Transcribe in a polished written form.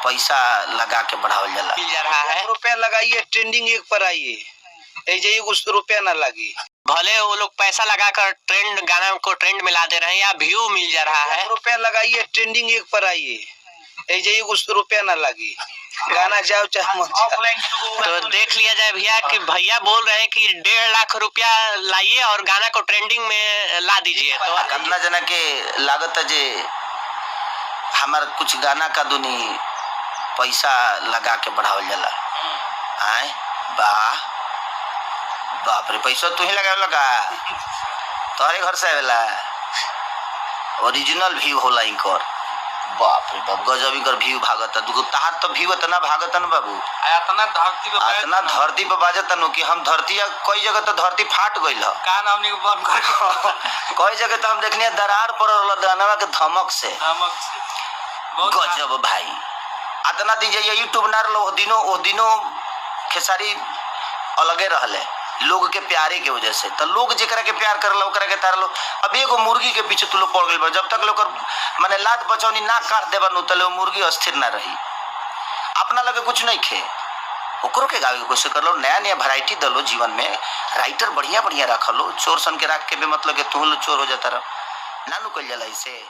पैसा लगा के बढ़ावल जाला। मिल जा रहा है, रुपया लगाइए, ट्रेंडिंग एक पर आइए, ऐसे कुछ रुपया ना लगी। भले वो लोग पैसा लगाकर ट्रेंड गाना को ट्रेंड में ला दे रहे हैं या व्यू मिल जा रहा है। रुपया लगाइए, ट्रेंडिंग एक पर आइए, ऐसे कुछ रुपया ना लगी, गाना जाओ चाहे मत जाओ। तो देख लिया जाए भैया कि भैया बोल रहे हैं कि 1.5 लाख रुपया लाइए और गाना को ट्रेंडिंग में ला दीजिए। तो कितना जना के लागत है जे हमार कुछ गाना का दुनी पैसा लगा के बढ़ावल जाला। आए वाह बाप रे, पैसा तू ही लगावला का? तोहरे घर से आवेला, ओरिजिनल व्यू होला इनकर। बाप रे बाप, गजब इनकर व्यू भागत। तार तो व्यू इतना भागत न बाबू, इतना धरती पे बाजत न कि हम धरती कई जगह तो धरती फाट गइल ह। कई जगह तो हम देखनी दरार पड़ल गाना के धमक से। गजब भाई, इतना दीजिए यूट्यूब ना रहो ओ दिनों खेसारी अलगे रहले लोग के प्यारे के वजह से। तो लोग जेकरा के प्यार करला ओकरा के तारलो। अब एगो मुर्गी के पीछे तू लोग पड़ गइल बा, जब तक लोग माने लात बचौनी ना काट देबा नु तले मुर्गी अस्थिर ना रही, अपना लगे कुछ नहीं खे। ओकरो के गावे के कोशिश कर लो, नया नया वैरायटी दलो जीवन में, राइटर बढ़िया बढ़िया रख लो। चोर सन के रख के भी मतलब के तू चोर हो जाता रह ना नु कल जाला इसे।